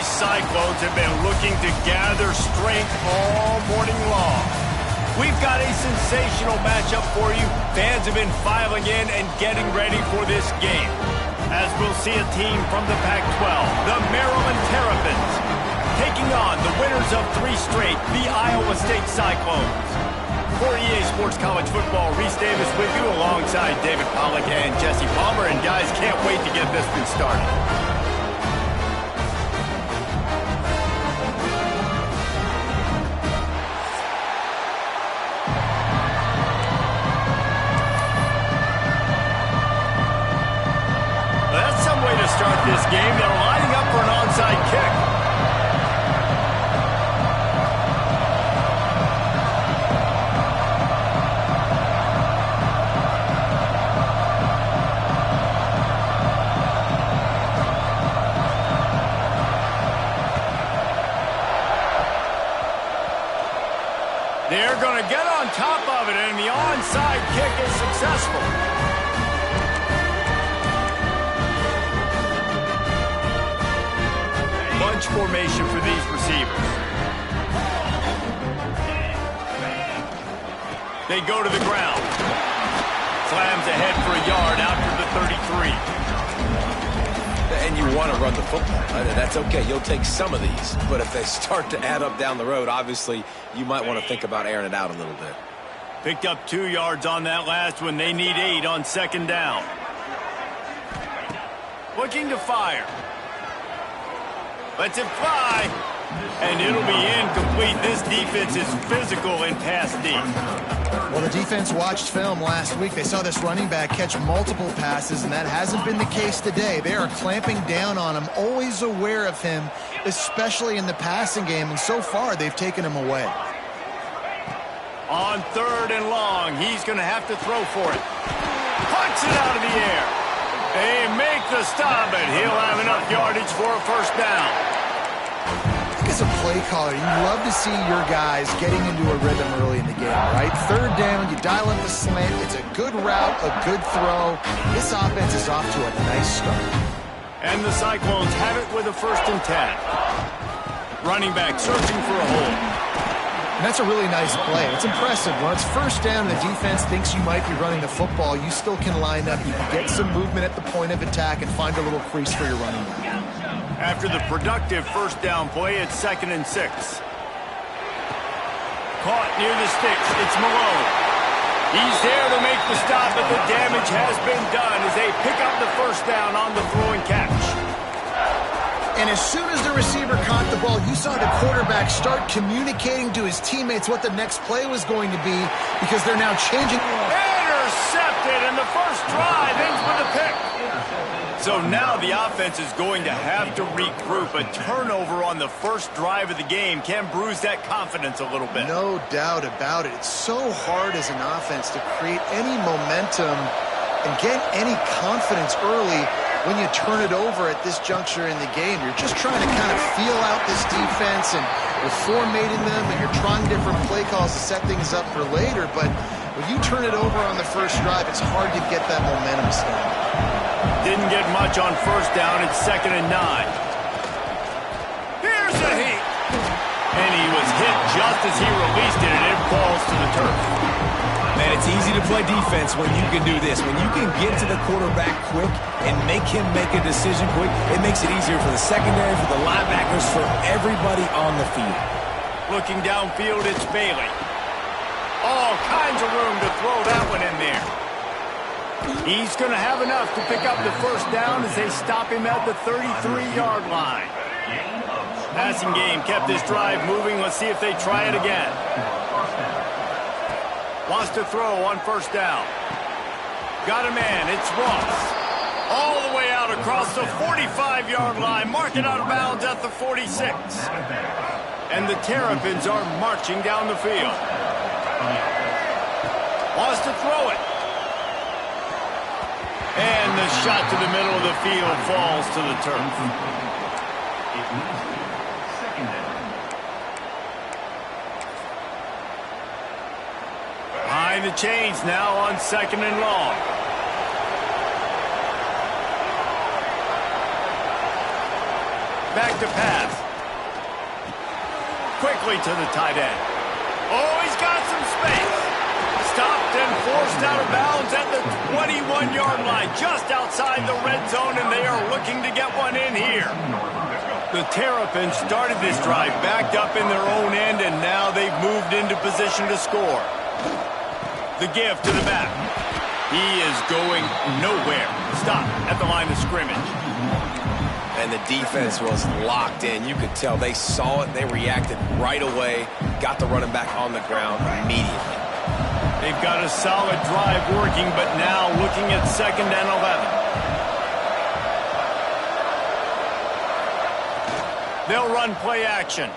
These Cyclones have been looking to gather strength all morning long. We've got a sensational matchup for you. Fans have been filing in and getting ready for this game. As we'll see a team from the Pac-12, the Maryland Terrapins, taking on the winners of 3 straight, the Iowa State Cyclones. For EA Sports College Football, Reese Davis with you alongside David Pollack and Jesse Palmer. And guys, can't wait to get this thing started. That's some way to start this game. They're lining up for an onside kick. They're going to get on top of it, and the onside kick is successful. Bunch formation for these receivers. They go to the ground. Slams ahead for a yard out to the 33. And you want to run the football. That's okay. You'll take some of these. But if they start to add up down the road, obviously, you might want to think about airing it out a little bit. Picked up 2 yards on that last one. They need 8 on 2nd down. Looking to fire. Lets it fly. And it'll be incomplete. This defense is physical in pass deep. Well, the defense watched film last week. They saw this running back catch multiple passes, and that hasn't been the case today. They are clamping down on him, always aware of him, especially in the passing game, and so far they've taken him away. On 3rd and long, he's going to have to throw for it. Punts it out of the air. They make the stop, and he'll have enough yardage for a 1st down. As a play caller, you love to see your guys getting into a rhythm early in the game, right? 3rd down, you dial up the slant. It's a good route, a good throw. This offense is off to a nice start. And the Cyclones have it with a 1st and 10. Running back searching for a hole. And that's a really nice play. It's impressive. When it's 1st down and the defense thinks you might be running the football, you still can line up. You can get some movement at the point of attack and find a little crease for your running back. After the productive 1st down play, it's 2nd and 6. Caught near the sticks. It's Malone. He's there to make the stop, but the damage has been done as they pick up the 1st down on the throw and catch. And as soon as the receiver caught the ball, you saw the quarterback start communicating to his teammates what the next play was going to be because they're now changing. Intercepted, and the first drive ends with a pick. So now the offense is going to have to regroup. A turnover on the 1st drive of the game can bruise that confidence a little bit. No doubt about it. It's so hard as an offense to create any momentum and get any confidence early when you turn it over at this juncture in the game. You're just trying to kind of feel out this defense, and you're formatting them, and you're trying different play calls to set things up for later. But when you turn it over on the 1st drive, it's hard to get that momentum started. Didn't get much on 1st down. It's 2nd and 9. Here's a heat. And he was hit just as he released it, and it falls to the turf. Man, it's easy to play defense when you can do this. When you can get to the quarterback quick and make him make a decision quick, it makes it easier for the secondary, for the linebackers, for everybody on the field. Looking downfield, it's Bailey. All kinds of room to throw that one in there. He's going to have enough to pick up the 1st down as they stop him at the 33-yard line. Passing game kept this drive moving. Let's see if they try it again. Wants to throw on 1st down. Got a man. It's Ross. All the way out across the 45-yard line. Mark it out of bounds at the 46. And the Terrapins are marching down the field. Wants to throw it. And the shot to the middle of the field falls to the turf. Behind the chains now on 2nd and long. Back to pass. Quickly to the tight end. Oh, he's got some space. Stopped and forced out of bounds at the 21-yard line, just outside the red zone, and they are looking to get one in here. The Terrapins started this drive backed up in their own end, and now they've moved into position to score. The give to the back. He is going nowhere. Stop at the line of scrimmage. And the defense was locked in. You could tell they saw it. They reacted right away. Got the running back on the ground immediately. They've got a solid drive working, but now looking at 2nd and 11. They'll run play action.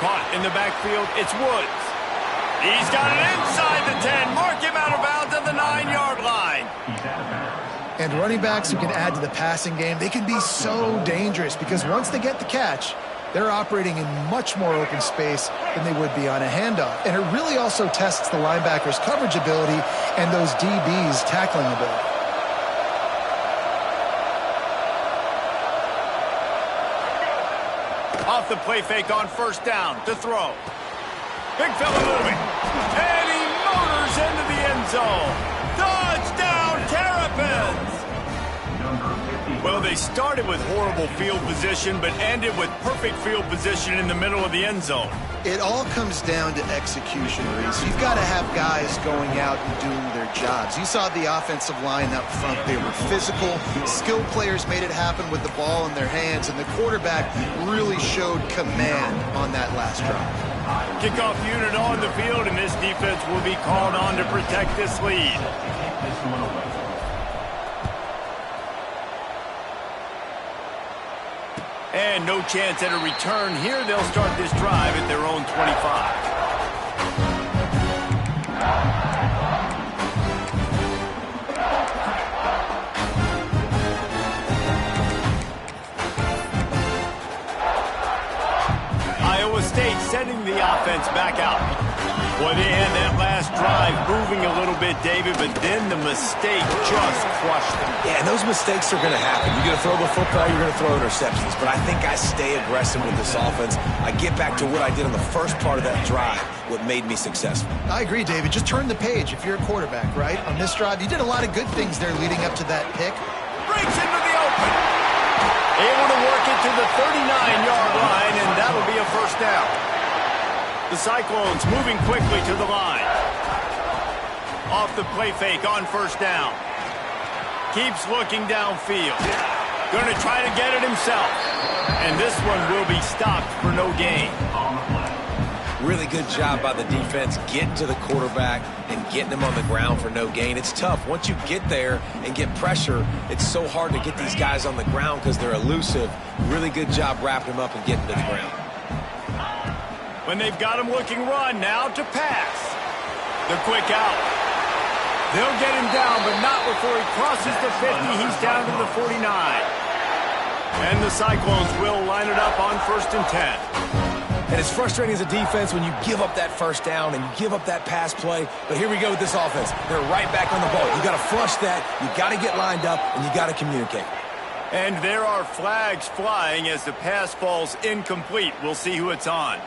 Caught in the backfield, it's Woods. He's got it inside the 10. Mark him out of bounds at the 9-yard line. And running backs who can add to the passing game, they can be so dangerous because once they get the catch, they're operating in much more open space than they would be on a handoff. And it really also tests the linebackers' coverage ability and those DBs' tackling ability. Off the play fake on 1st down to throw. Big fella moving. And he motors into the end zone. Touchdown, Terrapins! Well, they started with horrible field position, but ended with perfect field position in the middle of the end zone. It all comes down to execution, Reese. You've got to have guys going out and doing their jobs. You saw the offensive line up front. They were physical. Skilled players made it happen with the ball in their hands, and the quarterback really showed command on that last drive. Kickoff unit on the field, and this defense will be called on to protect this lead. And no chance at a return here. They'll start this drive at their own 25. Iowa State sending the offense back out. Boy, they had that last drive moving a little bit, David, but then the mistake just crushed them. Yeah, and those mistakes are going to happen. You're going to throw the football, you're going to throw interceptions. But I think I stay aggressive with this offense. I get back to what I did in the first part of that drive, what made me successful. I agree, David. Just turn the page if you're a quarterback, right? On this drive, you did a lot of good things there leading up to that pick. Breaks into the open. Able to work it to the 39-yard line, and that'll be a 1st down. The Cyclones moving quickly to the line. Off the play fake on 1st down. Keeps looking downfield. Going to try to get it himself. And this one will be stopped for no gain. Really good job by the defense getting to the quarterback and getting him on the ground for no gain. It's tough. Once you get there and get pressure, it's so hard to get these guys on the ground because they're elusive. Really good job wrapping him up and getting to the ground. When they've got him looking run, now to pass. The quick out. They'll get him down, but not before he crosses the 50. He's down to the 49. And the Cyclones will line it up on 1st and 10. And it's frustrating as a defense when you give up that 1st down and you give up that pass play. But here we go with this offense. They're right back on the ball. You got to flush that. You got to get lined up, and you got to communicate. And there are flags flying as the pass falls incomplete. We'll see who it's on.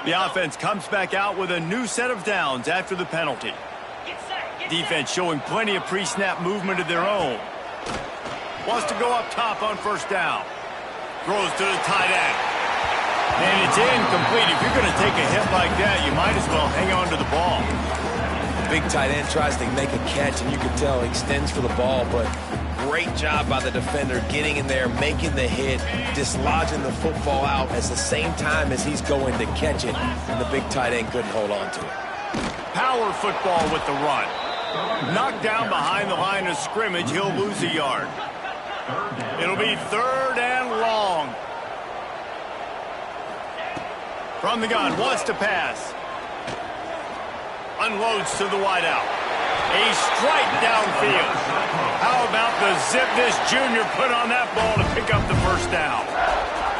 The offense comes back out with a new set of downs after the penalty. Defense showing plenty of pre-snap movement of their own. Wants to go up top on 1st down. Throws to the tight end. And it's incomplete. If you're going to take a hit like that, you might as well hang on to the ball. Big tight end tries to make a catch, and you can tell he extends for the ball, but great job by the defender getting in there, making the hit, dislodging the football out at the same time as he's going to catch it, and the big tight end couldn't hold on to it. Power football with the run. Knocked down behind the line of scrimmage, he'll lose a yard. It'll be 3rd and long. From the gun, wants to pass. Unloads to the wideout. A strike downfield. How about the zip this junior put on that ball to pick up the 1st down?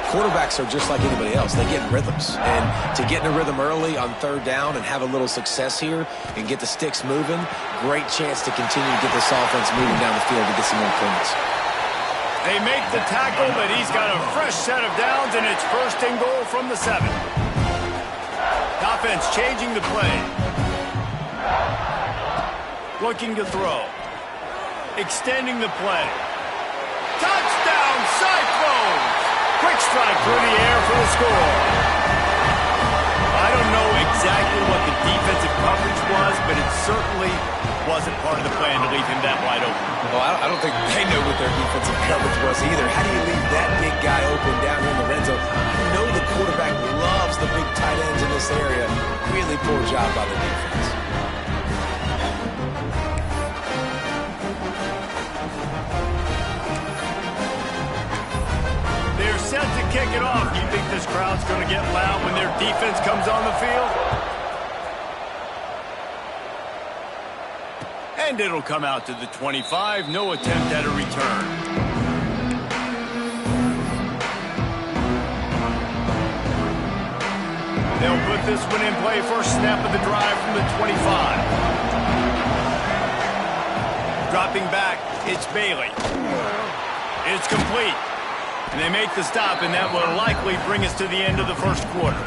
Quarterbacks are just like anybody else. They get in rhythms. And to get in a rhythm early on 3rd down and have a little success here and get the sticks moving, great chance to continue to get this offense moving down the field to get some more points. They make the tackle, but he's got a fresh set of downs, and it's 1st and goal from the 7. Offense changing the play. Looking to throw. Extending the play. Touchdown, Cyclones! Quick strike through the air for the score. I don't know exactly what the defensive coverage was, but it certainly wasn't part of the plan to leave him that wide open. Well, I don't think they know what their defensive coverage was either. How do you leave that big guy open down here in the red zone? You know the quarterback loves the big tight ends in this area. Really poor job by the defense. They're set to kick it off. Do you think this crowd's going to get loud when their defense comes on the field? And it'll come out to the 25. No attempt at a return. They'll put this one in play. First snap of the drive from the 25. Dropping back, it's Bailey. It's complete. And they make the stop, and that will likely bring us to the end of the first quarter.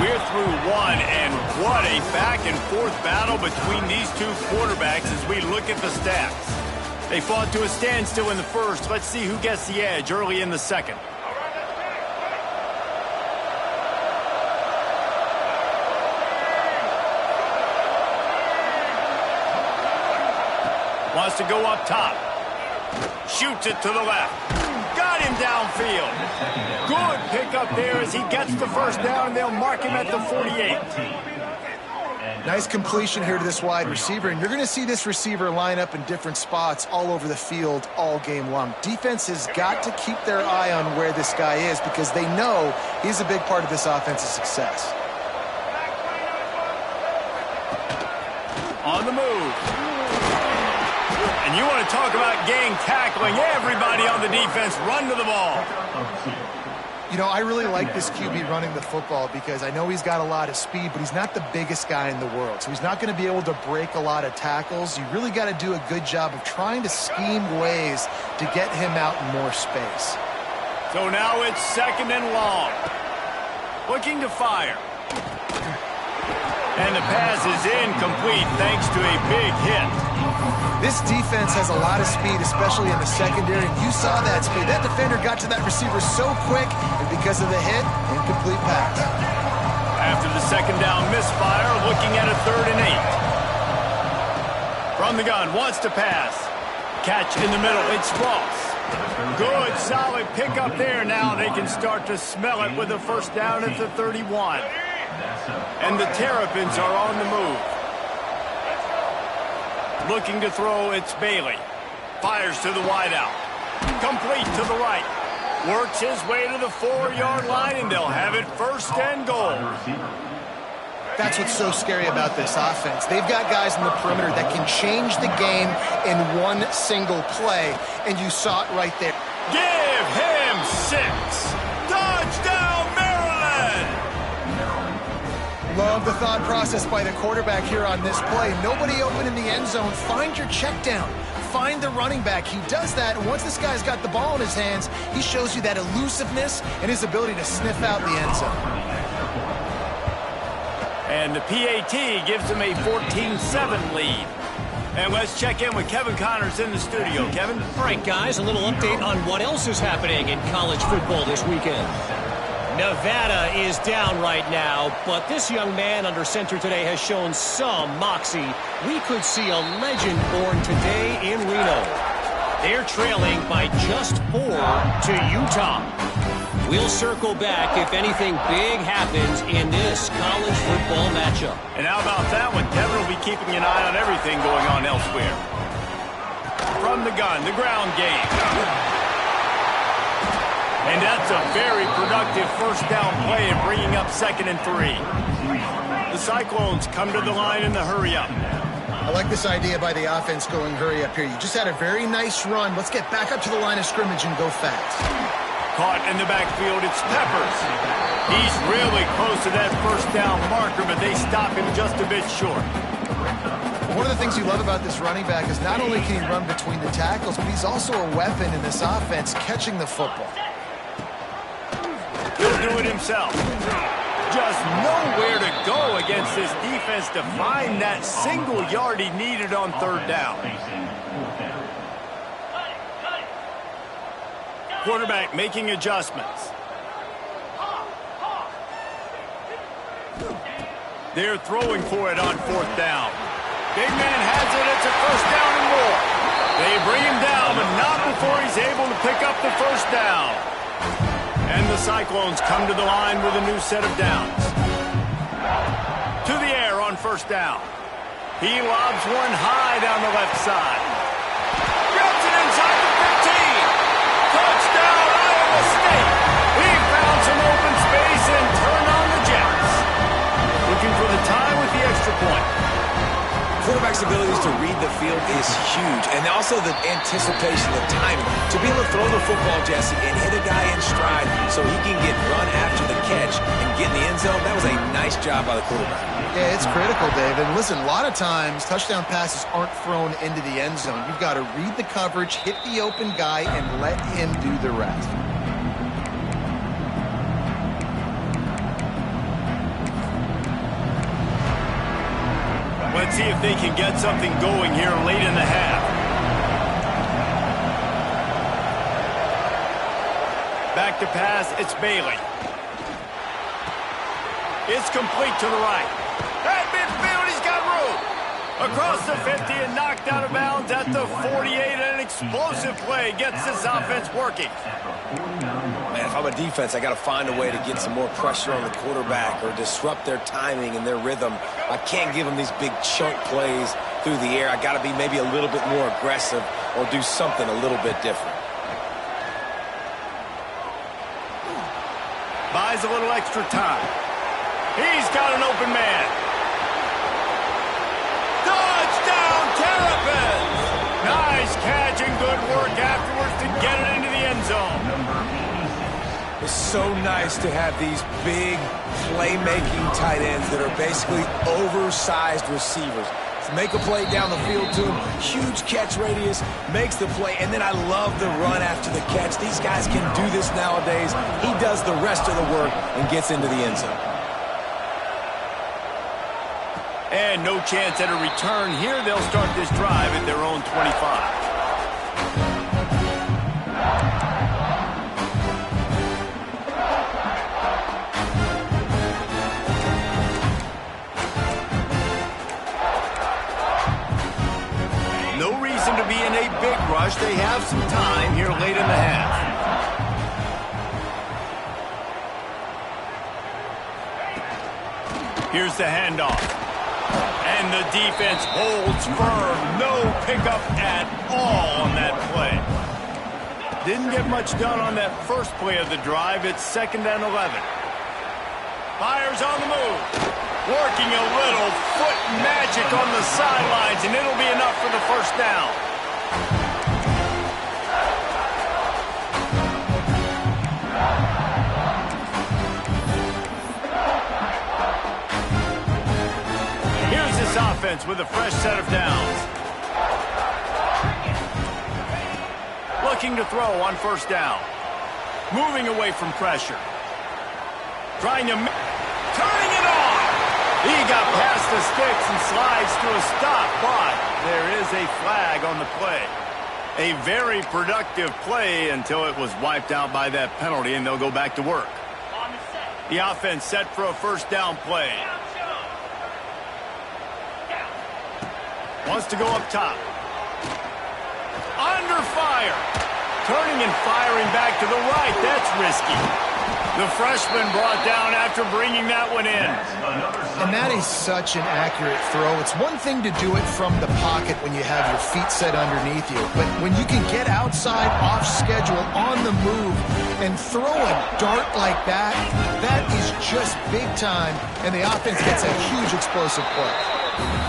We're through one, and what a back-and-forth battle between these two quarterbacks as we look at the stats. They fought to a standstill in the first. Let's see who gets the edge early in the second. Wants to go up top. Shoots it to the left. Got him downfield. Good pickup there as he gets the first down, and they'll mark him at the 48. Nice completion here to this wide receiver, and you're going to see this receiver line up in different spots all over the field all game long. Defense has got to keep their eye on where this guy is because they know he's a big part of this offense's success. On the move. And you want to talk about gang tackling. Everybody on the defense run to the ball. You know, I really like this QB running the football because I know he's got a lot of speed, but he's not the biggest guy in the world. So he's not going to be able to break a lot of tackles. You really got to do a good job of trying to scheme ways to get him out in more space. So now it's 2nd and long. Looking to fire. And the pass is incomplete thanks to a big hit. This defense has a lot of speed, especially in the secondary, and you saw that speed. That defender got to that receiver so quick, and because of the hit, incomplete pass. After the second down misfire, looking at a 3rd and 8. From the gun, wants to pass. Catch in the middle, it's Ross. Good, solid pickup there. Now they can start to smell it with a first down at the 31. And the Terrapins are on the move. Looking to throw, it's Bailey. Fires to the wideout. Complete to the right. Works his way to the 4-yard line, and they'll have it 1st and goal. That's what's so scary about this offense. They've got guys in the perimeter that can change the game in one single play, and you saw it right there. Give him 6. Touchdown, Maryland! Love the thought process by the quarterback here on this play. Nobody open in the end zone. Find your check down. Find the running back. He does that, and once this guy's got the ball in his hands, he shows you that elusiveness and his ability to sniff out the end zone. And the PAT gives him a 14-7 lead. And let's check in with Kevin Connors in the studio. Kevin? All right, guys, a little update on what else is happening in college football this weekend. Nevada is down right now, but this young man under center today has shown some moxie. We could see a legend born today in Reno. They're trailing by just 4 to Utah. We'll circle back if anything big happens in this college football matchup. And how about that one? Kevin will be keeping an eye on everything going on elsewhere. From the gun, the ground game. And that's a very productive first down play and bringing up 2nd and 3. The Cyclones come to the line in the hurry up. I like this idea by the offense going hurry up here. You just had a very nice run. Let's get back up to the line of scrimmage and go fast. Caught in the backfield, it's Peppers. He's really close to that first down marker, but they stop him just a bit short. One of the things you love about this running back is not only can he run between the tackles, but he's also a weapon in this offense catching the football. He'll do it himself. Just nowhere to go against this defense to find that single yard he needed on third down. Quarterback making adjustments. They're throwing for it on fourth down. Big man has it. It's a first down and more. They bring him down, but not before he's able to pick up the first down. And the Cyclones come to the line with a new set of downs. To the air on first down. He lobs one high down the left side. Gets it inside the 15. Touchdown, Iowa State. He found some open space and turned on the Jets. Looking for the tie with the extra point. Quarterback's abilities to read the field is huge, and also the anticipation, the timing. To be able to throw the football, Jesse, and hit a guy in stride so he can get run after the catch and get in the end zone, that was a nice job by the quarterback. Yeah, it's critical, David. Listen, a lot of times touchdown passes aren't thrown into the end zone. You've got to read the coverage, hit the open guy, and let him do the rest. Let's see if they can get something going here late in the half. Back to pass, it's Bailey. It's complete to the right. At midfield, he's got room. Across the 50 and knocked out of bounds at the 48. An explosive play gets this offense working. Man, if I'm a defense, I got to find a way to get some more pressure on the quarterback or disrupt their timing and their rhythm. I can't give them these big chunk plays through the air. I got to be maybe a little bit more aggressive or do something a little bit different. Buys a little extra time. He's got an open man. Touchdown, Terps! Nice catch and good work afterwards to get it into the end zone. It's so nice to have these big playmaking tight ends that are basically oversized receivers. Make a play down the field to him, huge catch radius, makes the play, and then I love the run after the catch. These guys can do this nowadays. He does the rest of the work and gets into the end zone. And no chance at a return here. They'll start this drive at their own 25. No reason to be in a big rush. They have some time here late in the half. Here's the handoff. And the defense holds firm. No pickup at all on that play. Didn't get much done on that first play of the drive. It's 2nd and 11. Fires on the move. Working a little foot magic on the sidelines, and it'll be enough for the first down. Here's this offense with a fresh set of downs. Looking to throw on first down. Moving away from pressure. Trying to... Turning it on! He got past the sticks and slides to a stop, but there is a flag on the play. A very productive play until it was wiped out by that penalty, and they'll go back to work. The offense set for a first down play. Wants to go up top. Under fire. Turning and firing back to the right. That's risky. The freshman brought down after bringing that one in. And that is such an accurate throw. It's one thing to do it from the pocket when you have your feet set underneath you, but when you can get outside, off schedule, on the move, and throw a dart like that, that is just big time, and the offense gets a huge explosive play.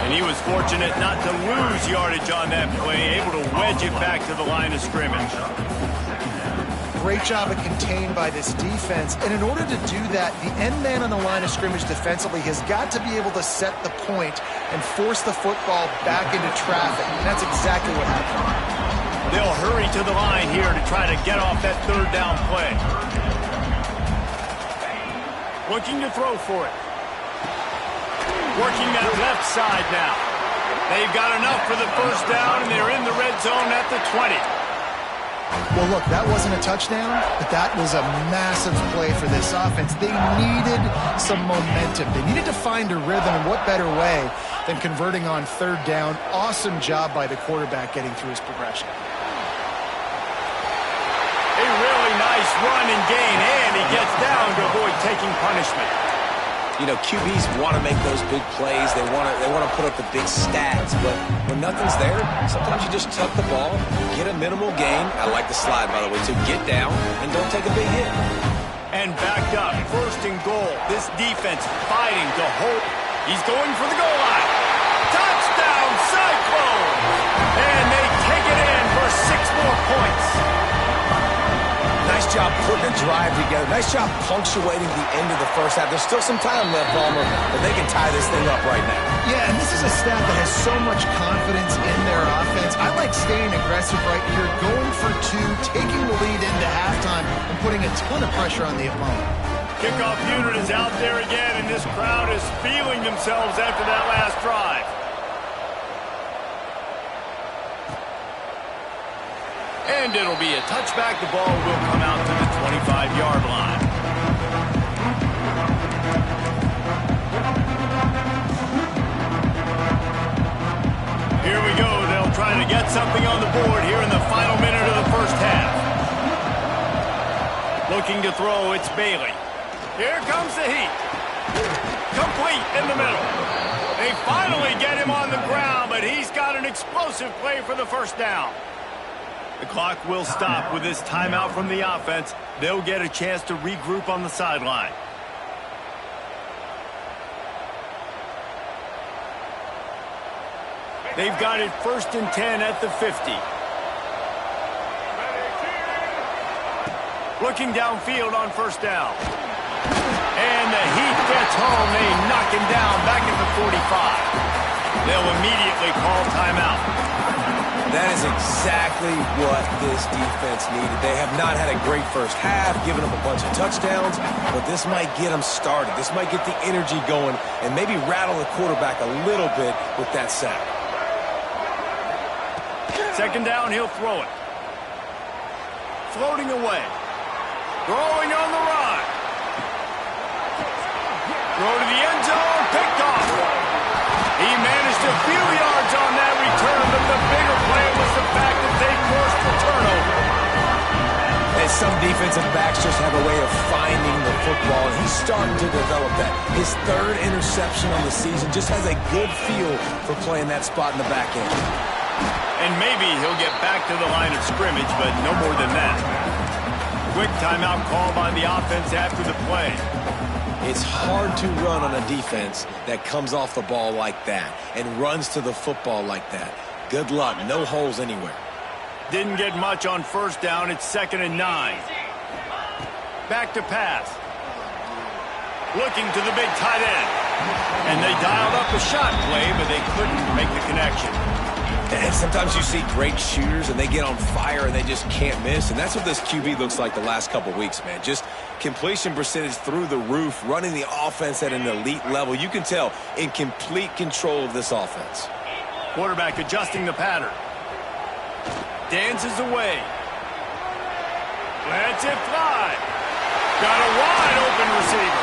And he was fortunate not to lose yardage on that play, able to wedge it back to the line of scrimmage. great job of contained by this defense. And in order to do that, the end man on the line of scrimmage defensively has got to be able to set the point and force the football back into traffic. And that's exactly what happened. They'll hurry to the line here to try to get off that third down play. Looking to throw for it. Working that left side now. They've got enough for the first down, and they're in the red zone at the 20. Well, look, that wasn't a touchdown, but that was a massive play for this offense. They needed some momentum. They needed to find a rhythm, and what better way than converting on third down. Awesome job by the quarterback getting through his progression. A really nice run and gain, and he gets down to avoid taking punishment. You know, QBs want to make those big plays. They want to put up the big stats. But when nothing's there, sometimes you just tuck the ball, get a minimal gain. I like the slide, by the way, to get down and don't take a big hit. And backed up, first and goal. This defense fighting to hold. He's going for the goal line. Touchdown, Cyclones! And they take it in for 6 more points. Nice job putting a drive together. Nice job punctuating the end of the first half. There's still some time left, Palmer, but they can tie this thing up right now. Yeah, and this is a staff that has so much confidence in their offense. I like staying aggressive right here, going for 2, taking the lead into halftime, and putting a ton of pressure on the opponent. Kickoff unit is out there again, and this crowd is feeling themselves after that last drive. And it'll be a touchback. The ball will come out to the 25-yard line. Here we go. They'll try to get something on the board here in the final minute of the first half. Looking to throw, it's Bailey. Here comes the heat. Complete in the middle. They finally get him on the ground, but he's got an explosive play for the first down. The clock will stop with this timeout from the offense. They'll get a chance to regroup on the sideline. They've got it 1st and 10 at the 50. Looking downfield on first down. And the Heat gets home. They knock him down back at the 45. They'll immediately call timeout. That is exactly what this defense needed. They have not had a great first half, given up a bunch of touchdowns, but this might get them started. This might get the energy going and maybe rattle the quarterback a little bit with that sack. Second down, he'll throw it. Floating away. Throwing on the run. Throw to the end zone, picked off. He managed a few yards on that return, but the bigger play was the fact that they forced the turnover. And some defensive backs just have a way of finding the football, and he's starting to develop that. His 3rd interception on the season just has a good feel for playing that spot in the back end. And maybe he'll get back to the line of scrimmage, but no more than that. Quick timeout call by the offense after the play. It's hard to run on a defense that comes off the ball like that and runs to the football like that. Good luck. No holes anywhere. Didn't get much on first down. It's 2nd and 9. Back to pass. Looking to the big tight end. And they dialed up a shot play, but they couldn't make the connection. And sometimes you see great shooters and they get on fire and they just can't miss. And that's what this QB looks like the last couple weeks, man. Just completion percentage through the roof, running the offense at an elite level. You can tell in complete control of this offense. Quarterback adjusting the pattern. Dances away. Lets it fly. Got a wide open receiver.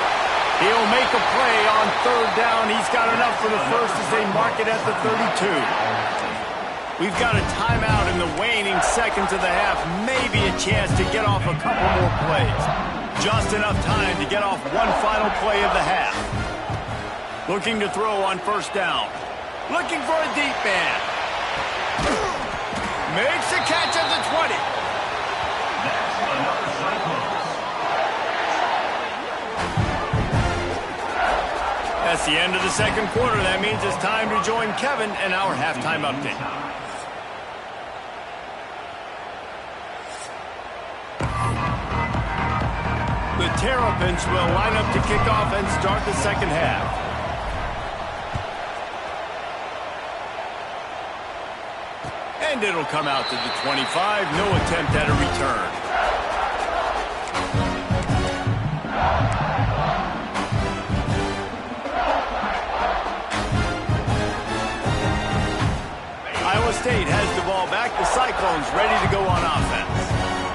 He'll make a play on third down. He's got enough for the first as they mark it at the 32. We've got a timeout in the waning seconds of the half. Maybe a chance to get off a couple more plays. Just enough time to get off one final play of the half. Looking to throw on first down. Looking for a deep man. Makes a catch at the 20. That's the end of the second quarter. That means it's time to join Kevin in our halftime update. The Terps will line up to kick off and start the second half. And it'll come out to the 25. No attempt at a return. Iowa State has the ball back. The Cyclones ready to go on offense.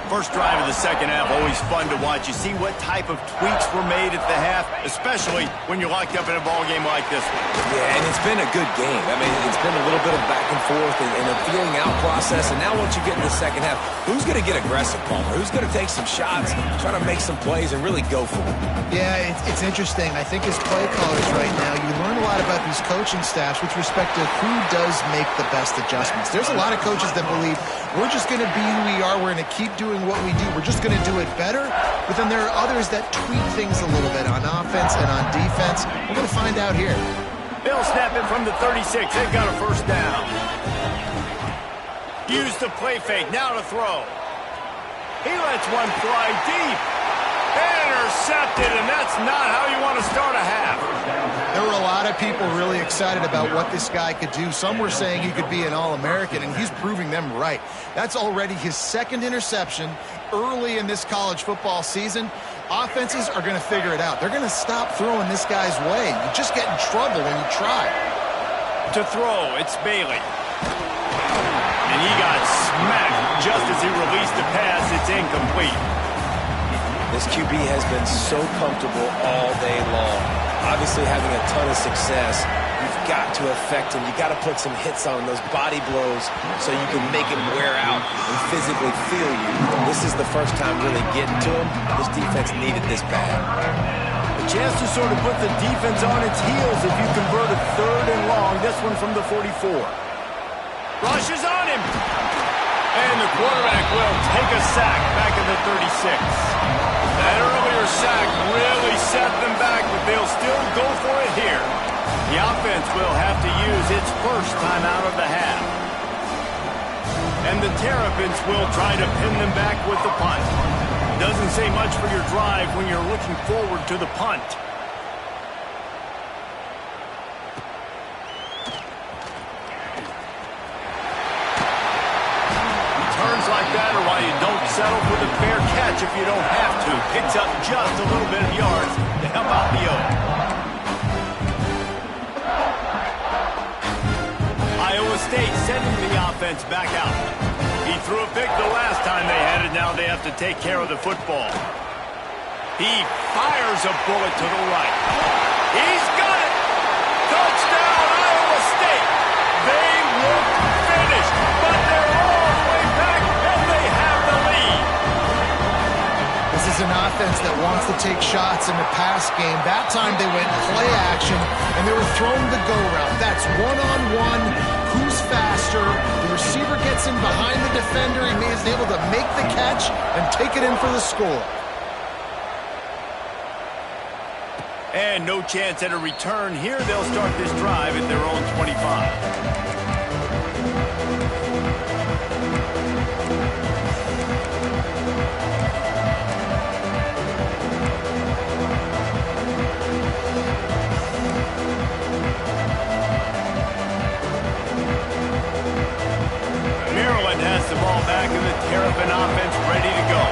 First drive of the second half, always fun to watch. You see what type of tweaks were made at the half, especially when you're locked up in a ball game like this one. Yeah, and it's been a good game. I mean, it's been a little bit of back and forth and a feeling out process. And now once you get in the second half, who's going to get aggressive, Palmer? Who's going to take some shots, try to make some plays, and really go for it? Yeah, it's interesting. I think as play callers right now, you learn a lot about these coaching staffs with respect to who does make the best adjustments. There's a lot of coaches that believe we're just going to be who we are. We're going to keep doing what we do. We're just going to do it better. But then there are others that tweak things a little bit on offense and on defense. We're going to find out here. They'll snap it from the 36. They've got a first down. Use the play fake. Now to throw. He lets one fly deep. Intercepted, and that's not how you want to start a half. There were a lot of people really excited about what this guy could do. Some were saying he could be an All-American, and he's proving them right. That's already his second interception early in this college football season. Offenses are going to figure it out. They're going to stop throwing this guy's way. You just get in trouble when you try. To throw, it's Bailey. And he got smacked just as he released the pass. It's incomplete. This QB has been so comfortable all day long. Obviously having a ton of success. You've got to affect him. You've got to put some hits on him, those body blows, so you can make him wear out and physically feel you. This is the first time really getting to him. This defense needed this bad. A chance to sort of put the defense on its heels if you convert a third and long. This one from the 44. Rushes on him. And the quarterback will take a sack back in the 36. That earlier sack really set them back, but they'll still go for it here. The offense will have to use its first time out of the half. And the Terrapins will try to pin them back with the punt. Doesn't say much for your drive when you're looking forward to the punt. Like that, or why you don't settle for the fair catch if you don't have to. Picks up just a little bit of yards to help out the O. Iowa State sending the offense back out. He threw a pick the last time they had it. Now they have to take care of the football. He fires a bullet to the right. He's got it! Touchdown, Iowa State! They look finished, but they're all the way back. This is an offense that wants to take shots in the pass game. That time they went play action, and they were throwing the go route. That's one-on-one. Who's faster? The receiver gets in behind the defender. He is able to make the catch and take it in for the score. And no chance at a return here. They'll start this drive at their own 25. The ball back and the Terrapin offense ready to go.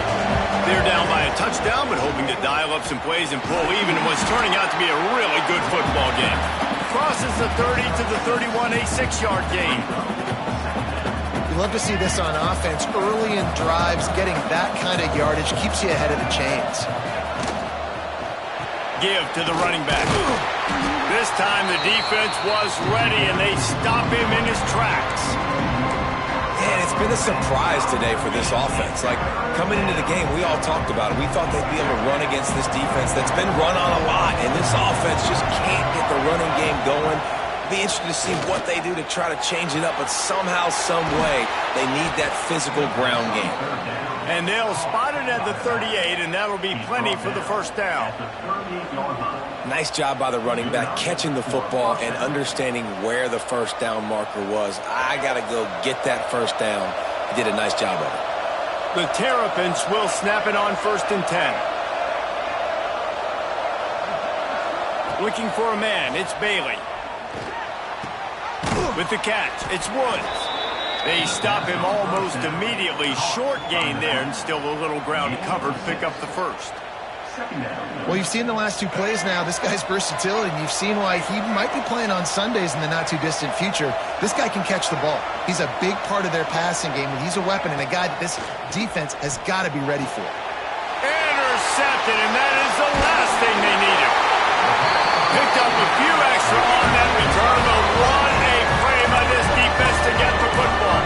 They're down by a touchdown, but hoping to dial up some plays and pull even in what's turning out to be a really good football game. Crosses the 30 to the 31, a 6-yard gain. You love to see this on offense. Early in drives, getting that kind of yardage keeps you ahead of the chains. Give to the running back. This time the defense was ready, and they stop him in his tracks. Man, it's been a surprise today for this offense. Like, coming into the game, we all talked about it. We thought they'd be able to run against this defense that's been run on a lot, and this offense just can't get the running game going. Be interested to see what they do to try to change it up, but somehow, some way, they need that physical ground game. And they'll spot it at the 38, and that'll be plenty for the first down. Nice job by the running back, catching the football and understanding where the first down marker was. I got to go get that first down. He did a nice job of it. The Terrapins will snap it on 1st and 10. Looking for a man, it's Bailey. With the catch, it's Woods. They stop him almost immediately. Short gain there, and still a little ground covered to pick up the first. Well, you've seen the last 2 plays now. This guy's versatility, and you've seen why he might be playing on Sundays in the not-too-distant future. This guy can catch the ball. He's a big part of their passing game, and he's a weapon and a guy that this defense has got to be ready for. Intercepted, and that is the last thing they needed. Picked up a few extra on that return, but what a play by this defense to get the football.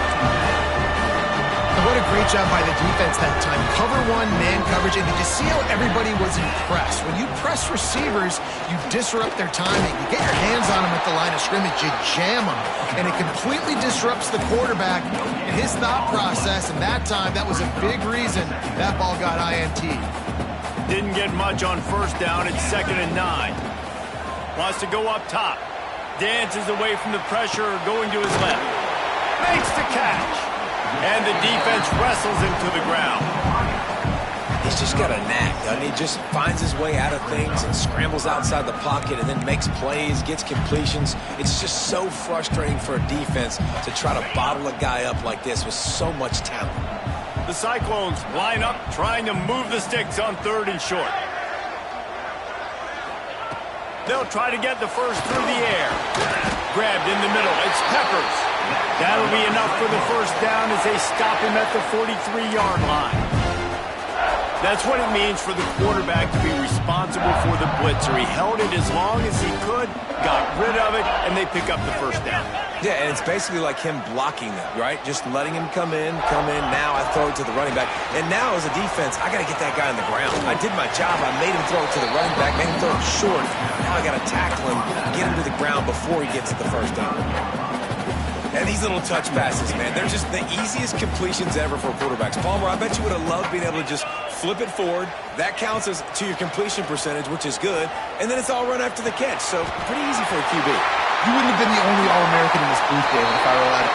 And what a great job by the defense that time. Cover 1, man coverage, and did you see how everybody was impressed? When you press receivers, you disrupt their timing. You get your hands on them at the line of scrimmage, you jam them, and it completely disrupts the quarterback and his thought process, and that time, that was a big reason that ball got INT. Didn't get much on first down. It's 2nd and 9. Wants to go up top. Dances away from the pressure, going to his left. Makes the catch. And the defense wrestles him to the ground. He's just got a knack, doesn't he? Just finds his way out of things and scrambles outside the pocket and then makes plays, gets completions. It's just so frustrating for a defense to try to bottle a guy up like this with so much talent. The Cyclones line up, trying to move the sticks on 3rd and short. They'll try to get the first through the air. Grabbed in the middle. It's Peppers. That'll be enough for the first down as they stop him at the 43-yard line. That's what it means for the quarterback to be responsible for the blitzer. He held it as long as he could, got rid of it, and they pick up the first down. Yeah, and it's basically like him blocking them, right? Just letting him come in. Now I throw it to the running back. And now as a defense, I got to get that guy on the ground. I did my job. I made him throw it to the running back, made him throw it short. Now I got to tackle him, get him to the ground before he gets to the first down. And these little touch passes, man, they're just the easiest completions ever for quarterbacks. Palmer, I bet you would have loved being able to just flip it forward. That counts as to your completion percentage, which is good. And then it's all run after the catch. So pretty easy for a QB. You wouldn't have been the only All-American in this booth, David, if I were allowed to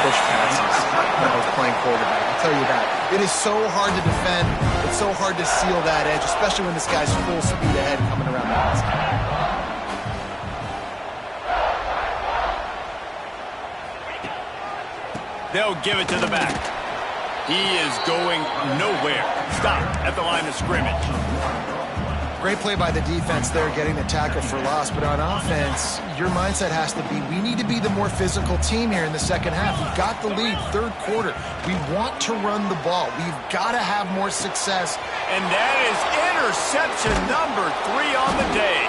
push passes when I was playing quarterback. I'll tell you that. It is so hard to defend. It's so hard to seal that edge, especially when this guy's full speed ahead coming around the outside. They'll give it to the back. He is going nowhere. Stop at the line of scrimmage. Great play by the defense there, getting the tackle for loss. But on offense, your mindset has to be, we need to be the more physical team here in the second half. We've got the lead, 3rd quarter. We want to run the ball. We've got to have more success. And that is interception number 3 on the day.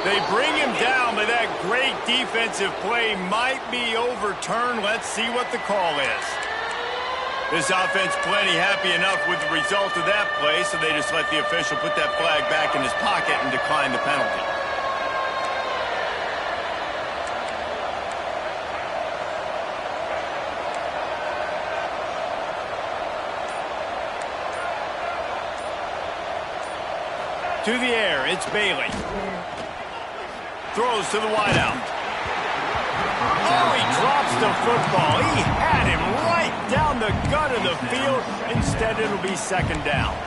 They bring him down, but that great defensive play might be overturned. Let's see what the call is. This offense plenty happy enough with the result of that play, so they just let the official put that flag back in his pocket and decline the penalty. To the air, it's Bailey. Throws to the wideout. Oh, he drops the football. He had him right down the gut of the field. Instead, it'll be 2nd down.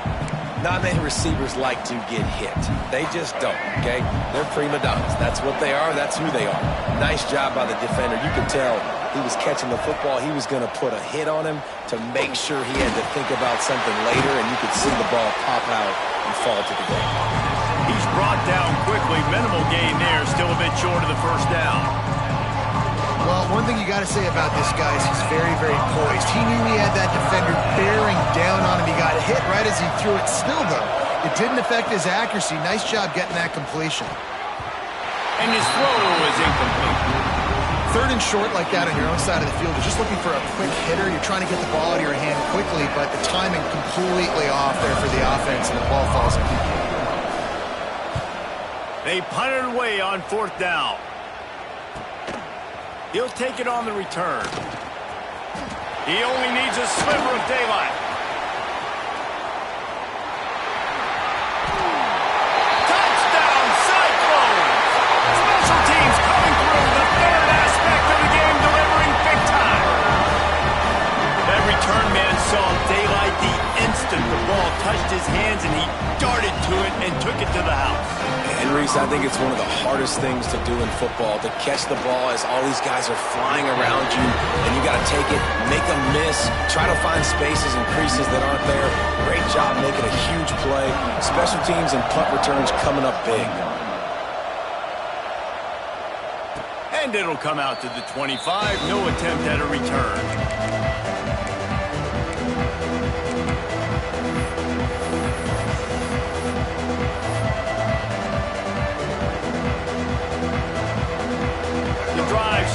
Not many receivers like to get hit. They just don't, okay? They're prima donnas. That's what they are. That's who they are. Nice job by the defender. You could tell he was catching the football. He was going to put a hit on him to make sure he had to think about something later, and you could see the ball pop out and fall to the ground. He's brought down quickly. Minimal gain there. Still a bit short of the first down. Well, one thing you got to say about this guy is he's very, very poised. He knew he had that defender bearing down on him. He got hit right as he threw it. Still, though, it didn't affect his accuracy. Nice job getting that completion. And his throw was incomplete. 3rd and short like that on your own side of the field. You're just looking for a quick hitter. You're trying to get the ball out of your hand quickly, but the timing completely off there for the offense, and the ball falls incomplete. They punt it away on 4th down. He'll take it on the return. He only needs a sliver of daylight. Touchdown, Cyclones! Special teams coming through, the 3rd aspect of the game, delivering big time. That return man saw daylight the instant the ball touched his hands, and he darted to it and took it to the house. And Reese, I I think it's one of the hardest things to do in football, to catch the ball as all these guys are flying around you, and you got to take it, make them miss, try to find spaces and creases that aren't there. Great job making a huge play. Special teams and punt returns coming up big. And it'll come out to the 25. No attempt at a return.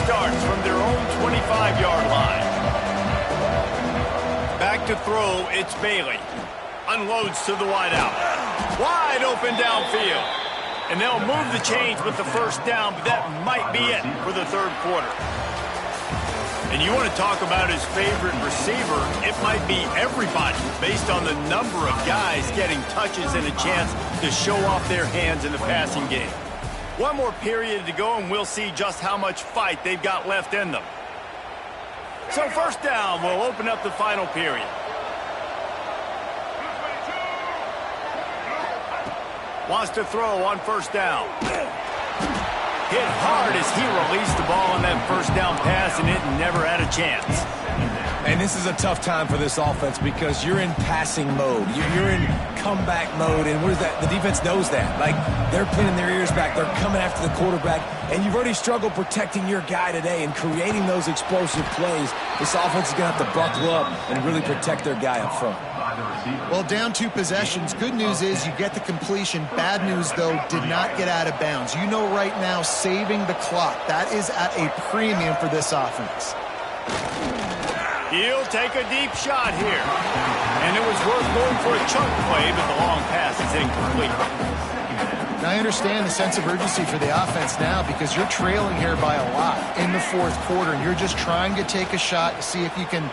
Starts from their own 25-yard line. Back to throw, it's Bailey. Unloads to the wideout. Wide open downfield. And they'll move the chains with the first down, but that might be it for the third quarter. And you want to talk about his favorite receiver, it might be everybody based on the number of guys getting touches and a chance to show off their hands in the passing game. One more period to go, and we'll see just how much fight they've got left in them. So first down will open up the final period. Wants to throw on first down. Hit hard as he released the ball on that first down pass, and it never had a chance. And this is a tough time for this offense because you're in passing mode. You're in comeback mode, and what is that? The defense knows that. Like, they're pinning their ears back. They're coming after the quarterback, and you've already struggled protecting your guy today and creating those explosive plays. This offense is going to have to buckle up and really protect their guy up front. Well, down 2 possessions. Good news is you get the completion. Bad news, though, did not get out of bounds. You know right now, saving the clock. That is at a premium for this offense. He'll take a deep shot here. And it was worth going for a chunk play, but the long pass is incomplete. Now, I understand the sense of urgency for the offense now because you're trailing here by a lot in the fourth quarter, and you're just trying to take a shot to see if you can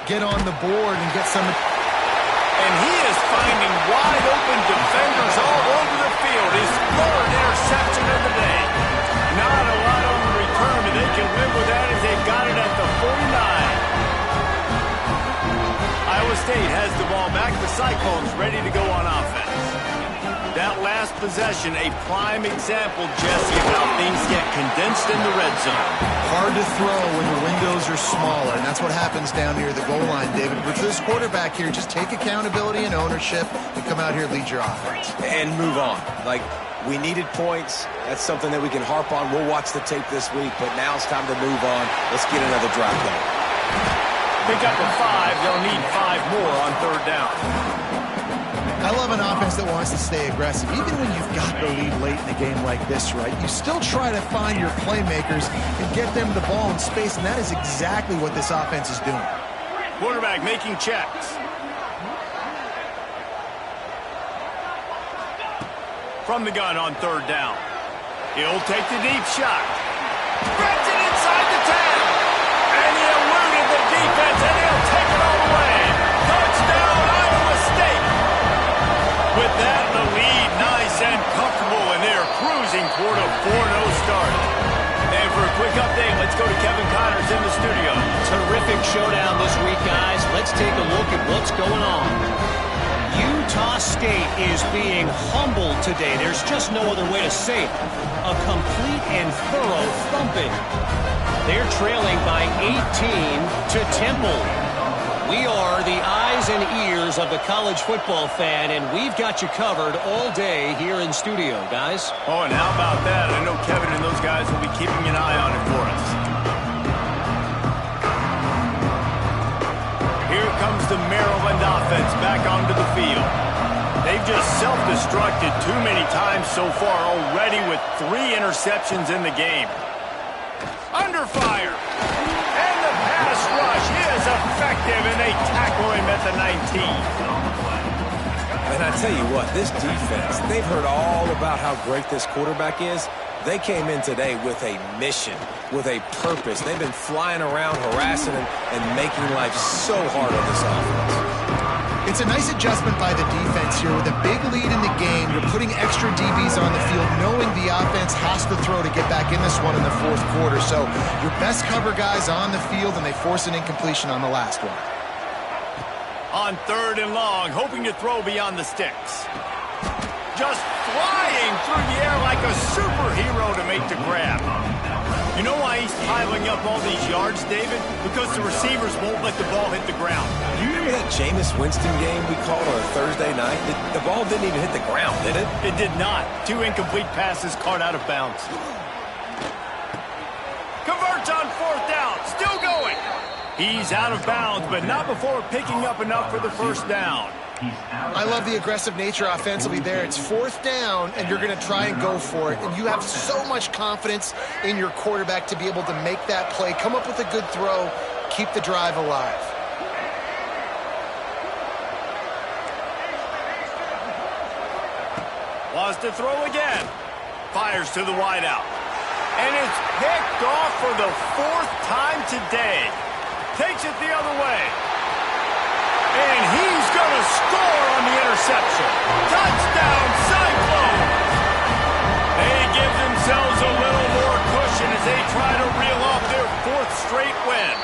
get on the board and get some. And he is finding wide open defenders all over the field. His third interception of the day. Not a lot on the return, but they can live with that as they got it at the 49. Iowa State has the ball back. The Cyclones ready to go on offense. That last possession, a prime example, Jesse, of how things get condensed in the red zone. Hard to throw when the windows are smaller, and that's what happens down near the goal line, David. With this quarterback here, just take accountability and ownership and come out here and lead your offense. And move on. Like, we needed points. That's something that we can harp on. We'll watch the tape this week, but now it's time to move on. Let's get another drive going. Pick up a 5. They'll need 5 more on third down. I love an offense that wants to stay aggressive. Even when you've got the lead late in a game like this, right, you still try to find your playmakers and get them the ball in space, and that is exactly what this offense is doing. Quarterback making checks. From the gun on third down. He'll take the deep shot. Spreads it inside the 10. And he eluded the defense, and he'll take it all the way. Touchdown, Iowa State. With that, the lead nice and comfortable, and they're cruising toward a 4-0 start. And for a quick update, let's go to Kevin Connors in the studio. Terrific showdown this week, guys. Let's take a look at what's going on. Utah State is being humbled today. There's just no other way to say it. A complete and thorough thumping. They're trailing by 18 to Temple. We are the eyes and ears of the college football fan, and we've got you covered all day here in studio, guys. Oh, and how about that? I know Kevin and those guys will be keeping an eye on it for us. Here comes the Maryland offense back onto the field. They've just self-destructed too many times so far already with 3 interceptions in the game. Under fire. And the pass rush is effective, and they tackle him at the 19. And I tell you what, this defense, they've heard all about how great this quarterback is. They came in today with a mission, with a purpose. They've been flying around, harassing and making life so hard on this offense. It's a nice adjustment by the defense here. With a big lead in the game, you're putting extra DBs on the field, knowing the offense has to throw to get back in this one in the fourth quarter. So your best cover guys on the field, and they force an incompletion on the last one. On third and long, hoping to throw beyond the sticks. Just flying through the air like a superhero to make the grab. You know why he's piling up all these yards, David? Because the receivers won't let the ball hit the ground. Do you remember that Jameis Winston game we called on a Thursday night? The ball didn't even hit the ground, did it? It did not. 2 incomplete passes caught out of bounds. Converts on 4th down. Still going. He's out of bounds, but not before picking up enough for the first down. I love the aggressive nature offensively there. It's 4th down, and you're going to try and go for it. And you have so much confidence in your quarterback to be able to make that play, come up with a good throw, keep the drive alive. Wants to throw again. Fires to the wideout. And it's picked off for the 4th time today. Takes it the other way. And he's going to score on the interception. Touchdown, Cyclones! They give themselves a little more cushion as they try to reel off their 4th straight win.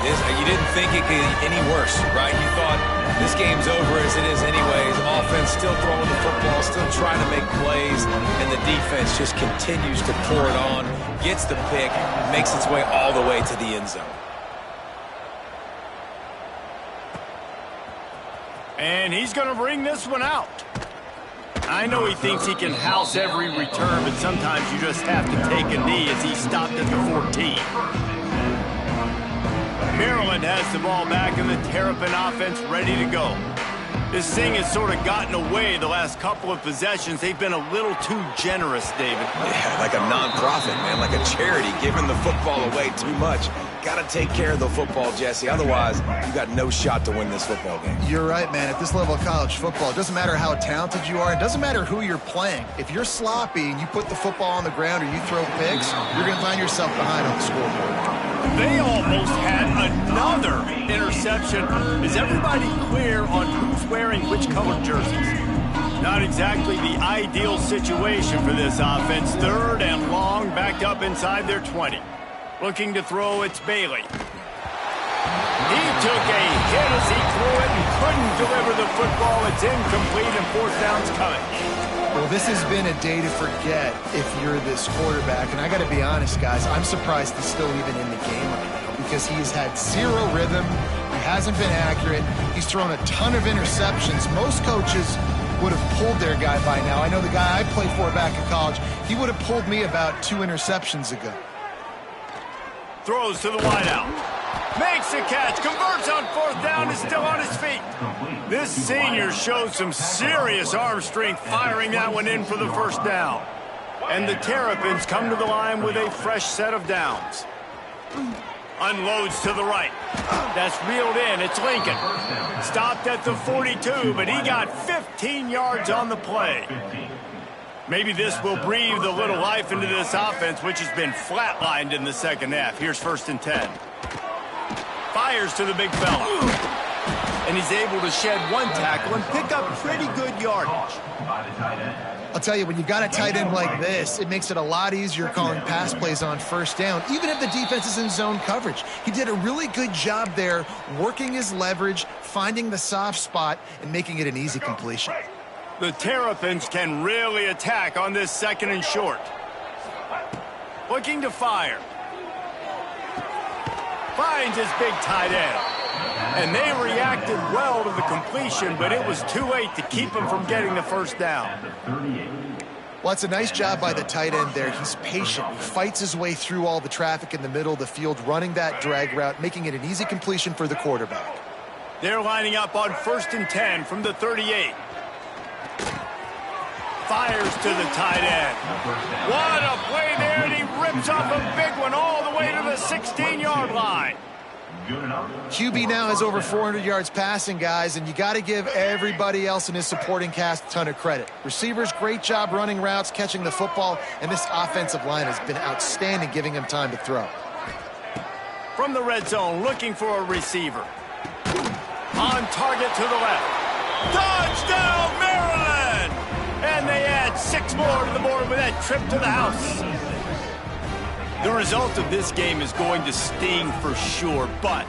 You didn't think it could get any worse, right? You thought this game's over as it is anyways. Offense still throwing the football, still trying to make plays, and the defense just continues to pour it on, gets the pick, makes its way all the way to the end zone. And he's going to bring this one out. I know he thinks he can house every return, but sometimes you just have to take a knee as he stopped at the 14. Maryland has the ball back and the Terrapin offense ready to go. This thing has sort of gotten away the last couple of possessions. They've been a little too generous, David. Yeah, like a nonprofit, man, like a charity, giving the football away too much. Got to take care of the football, Jesse. Otherwise, you got no shot to win this football game. You're right, man. At this level of college football, it doesn't matter how talented you are. It doesn't matter who you're playing. If you're sloppy and you put the football on the ground or you throw picks, you're going to find yourself behind on the scoreboard. They almost had another interception. Is everybody clear on who's wearing which colored jerseys? Not exactly the ideal situation for this offense. 3rd and long, backed up inside their 20. Looking to throw, it's Bailey. He took a hit as he threw it and couldn't deliver the football. It's incomplete and 4th down's coming. Well, this has been a day to forget if you're this quarterback. And I got to be honest, guys, I'm surprised he's still even in the game right now because he has had 0 rhythm. He hasn't been accurate. He's thrown a ton of interceptions. Most coaches would have pulled their guy by now. I know the guy I played for back in college, he would have pulled me about 2 interceptions ago. Throws to the wideout. Makes the catch. Converts on 4th down. Is still on his feet. This senior shows some serious arm strength firing that one in for the 1st down. And the Terrapins come to the line with a fresh set of downs. Unloads to the right. That's reeled in. It's Lincoln. Stopped at the 42, but he got 15 yards on the play. Maybe this will breathe a little life into this offense, which has been flatlined in the 2nd half. Here's 1st and 10. Fires to the big fella. And he's able to shed 1 tackle and pick up pretty good yardage. I'll tell you, when you've got a tight end like this, it makes it a lot easier calling pass plays on 1st down, even if the defense is in zone coverage. He did a really good job there, working his leverage, finding the soft spot, and making it an easy completion. The Terrapins can really attack on this 2nd and short. Looking to fire. Finds his big tight end. And they reacted well to the completion, but it was too late to keep him from getting the 1st down. Well, it's a nice job by the tight end there. He's patient. He fights his way through all the traffic in the middle of the field, running that drag route, making it an easy completion for the quarterback. They're lining up on 1st and 10 from the 38. Fires to the tight end. What a play there, and he rips off a big one all the way to the 16-yard line. QB now has over 400 yards passing, guys, and you got to give everybody else in his supporting cast a ton of credit. Receivers, great job running routes, catching the football, and this offensive line has been outstanding, giving him time to throw. From the red zone, looking for a receiver. On target to the left. Touchdown, Maryland! And they add 6 more to the board with that trip to the house. The result of this game is going to sting for sure, but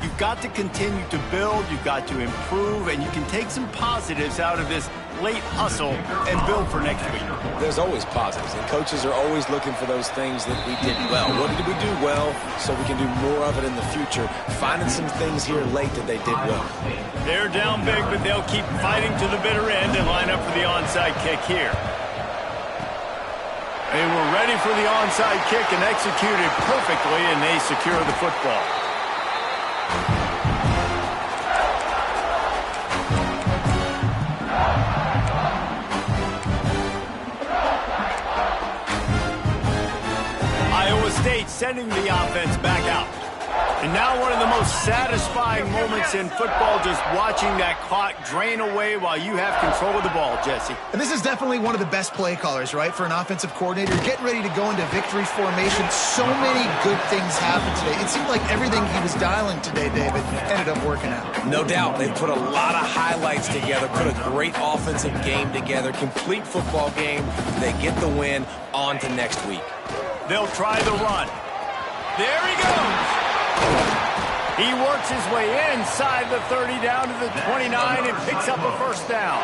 You've got to continue to build, you've got to improve, and you can take some positives out of this late hustle and build for next week. There's always positives, and coaches are always looking for those things that we did well. What did we do well so we can do more of it in the future? Finding some things here late that they did well. They're down big, but they'll keep fighting to the bitter end and line up for the onside kick here. They were ready for the onside kick and executed perfectly, and they secure the football. Iowa State sending the offense back out. And now one of the most satisfying moments in football, just watching that clock drain away while you have control of the ball, Jesse. And this is definitely one of the best play callers, right, for an offensive coordinator. Getting ready to go into victory formation. So many good things happened today. It seemed like everything he was dialing today, David, ended up working out. No doubt. They put a lot of highlights together, put a great offensive game together, complete football game. They get the win. On to next week. They'll try the run. There he goes. He works his way inside the 30 down to the 29 and picks up a first down.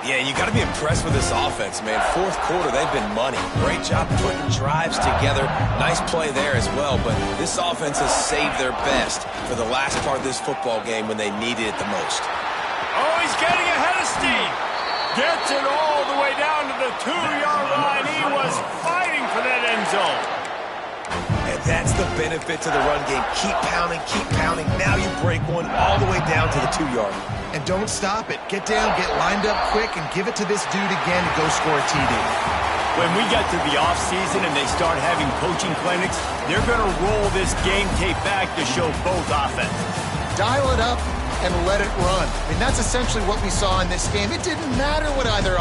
Yeah, you got to be impressed with this offense, man. Fourth quarter, they've been money. Great job putting drives together. Nice play there as well, but this offense has saved their best for the last part of this football game when they needed it the most. Oh, he's getting ahead of steam. Gets it all the way down to the 2-yard line. He was fighting for that end zone. And that's the benefit to the run game. Keep pounding, keep pounding. Now you break one all the way down to the 2-yard. And don't stop it. Get down, get lined up quick, and give it to this dude again to go score a TD. When we get to the offseason and they start having coaching clinics, they're going to roll this game tape back to show both offenses. Dial it up and let it run. I mean, that's essentially what we saw in this game. It didn't matter what either